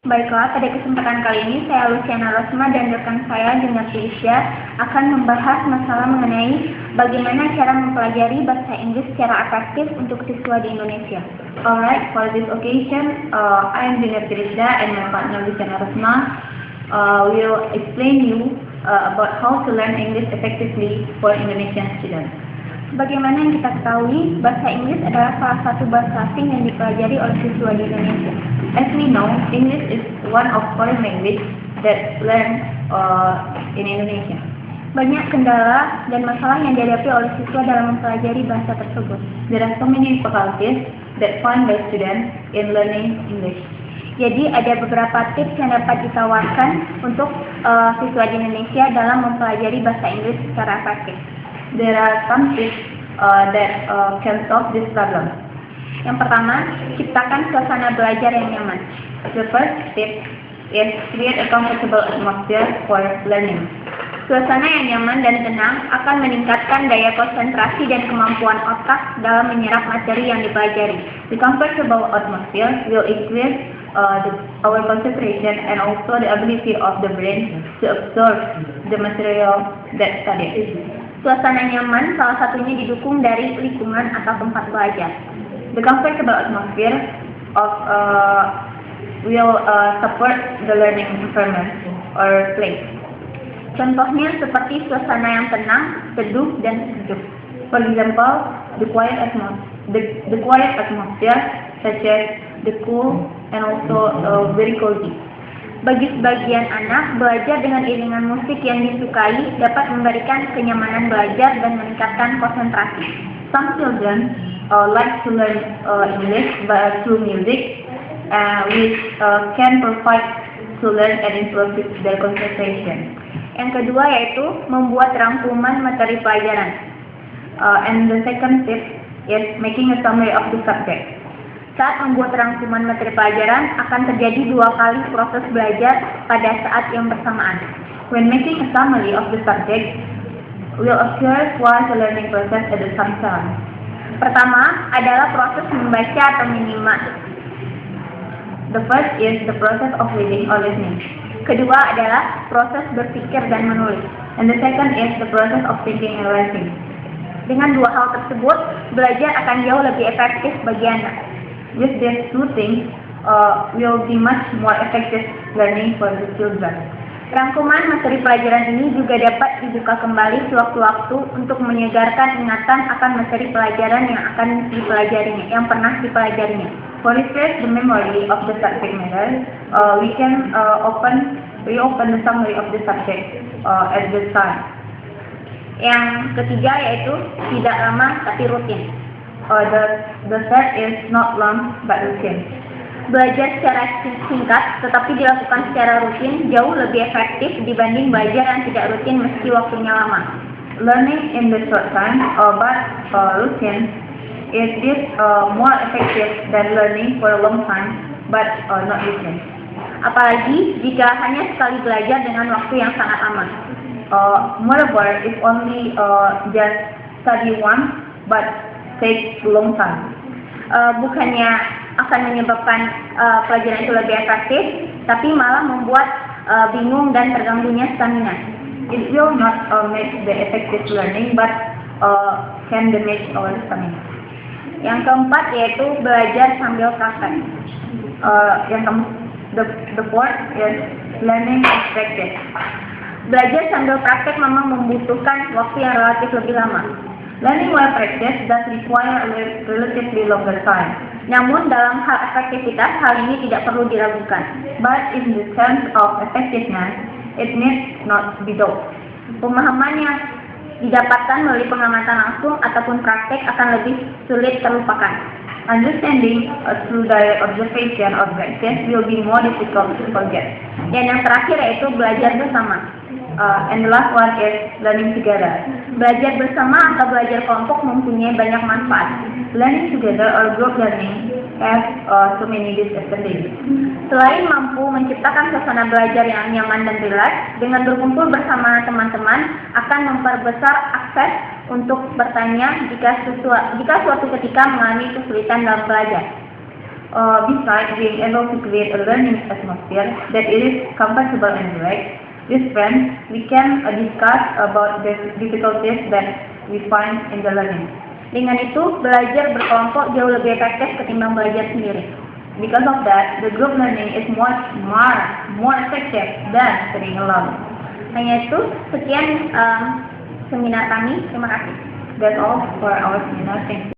Baiklah, pada kesempatan kali ini saya Luciana Rosma dan rekan saya Junior Felicia akan membahas masalah mengenai bagaimana cara mempelajari bahasa Inggris secara efektif untuk siswa di Indonesia. Alright, for this occasion, I am Junior Felicia and my partner Luciana Rosma will explain you about how to learn English effectively for Indonesian students. Bagaimana yang kita ketahui, bahasa Inggris adalah salah satu bahasa asing yang dipelajari oleh siswa di Indonesia. As we know, English is one of foreign language that learned in Indonesia. Banyak kendala dan masalah yang dihadapi oleh siswa dalam mempelajari bahasa tersebut. There are so many difficulties that found by students in learning English. Jadi ada beberapa tips yang dapat ditawarkan untuk siswa di Indonesia dalam mempelajari bahasa Inggris secara efektif. There are some tips that can solve this problem. Yang pertama, ciptakan suasana belajar yang nyaman. The first tip is create a comfortable atmosphere for learning. Suasana yang nyaman dan tenang akan meningkatkan daya konsentrasi dan kemampuan otak dalam menyerap materi yang dipelajari. The comfortable atmosphere will increase our concentration and also the ability of the brain to absorb the material that studied. Suasana nyaman salah satunya didukung dari lingkungan atau tempat belajar. The comfortable atmosphere will support the learning environment or place. Contohnya seperti suasana yang tenang, teduh, dan sejuk. For example, the quiet atmosphere such as the cool and also very cozy. Bagi sebagian anak, belajar dengan iringan musik yang disukai dapat memberikan kenyamanan belajar dan meningkatkan konsentrasi. Some children like to learn English through music, which can provide to learn and improve their concentration. Yang kedua yaitu membuat rangkuman materi pelajaran. And the second tip is making a summary of the subject. Saat membuat rangkuman materi pelajaran, akan terjadi 2 kali proses belajar pada saat yang bersamaan. When making a summary of the subject, will occur twice the learning process at the same time. Pertama adalah proses membaca atau menyimak. The first is the process of reading or listening. Kedua adalah proses berpikir dan menulis. And the second is the process of thinking and writing. Dengan 2 hal tersebut, belajar akan jauh lebih efektif bagi anak. With these 2 things, will be much more effective learning for the children. Rangkuman materi pelajaran ini juga dapat dibuka kembali sewaktu-waktu untuk menyegarkan ingatan akan materi pelajaran yang akan dipelajarinya, yang pernah dipelajarinya. For refresh the memory of the subject matter, we can reopen the summary of the subject at this time. Yang ketiga yaitu tidak lama tapi rutin. The third is not long but routine. Belajar secara singkat tetapi dilakukan secara rutin jauh lebih efektif dibanding belajar yang tidak rutin meski waktunya lama. Learning in the short time but routine is more effective than learning for a long time but not routine. Apalagi jika hanya sekali belajar dengan waktu yang sangat lama. Moreover, if only just study once but take long time. Bukannya akan menyebabkan pelajaran itu lebih efektif, tapi malah membuat bingung dan terganggunya stamina. It will not make the effective learning, but can damage our stamina. Yang keempat yaitu belajar sambil praktek. The fourth is learning as practice. Belajar sambil praktek memang membutuhkan waktu yang relatif lebih lama. Learning while practice does require a relatively longer time. Namun dalam hal efektivitas, hal ini tidak perlu diragukan. But in the terms of effectiveness, it needs not be doubt. Pemahaman yang didapatkan melalui pengamatan langsung ataupun praktek akan lebih sulit terlupakan. Understanding through direct observation or practice will be more difficult to forget. Dan yang terakhir yaitu belajar bersama. And the last one is learning together. Belajar bersama atau belajar kelompok mempunyai banyak manfaat. Learning together or group learning has so many disadvantages. Selain mampu menciptakan suasana belajar yang nyaman dan rileks, dengan berkumpul bersama teman-teman akan memperbesar akses untuk bertanya jika suatu ketika mengalami kesulitan dalam belajar. Besides being able to create a learning atmosphere that it is comfortable and direct, with friends, we can discuss about the difficulties that we find in the learning. Dengan itu, belajar berkelompok jauh lebih efektif ketimbang belajar sendiri. Because of that, the group learning is much more effective than studying alone. Hanya itu, sekian seminar kami. Terima kasih. That's all for our seminar. Thank you.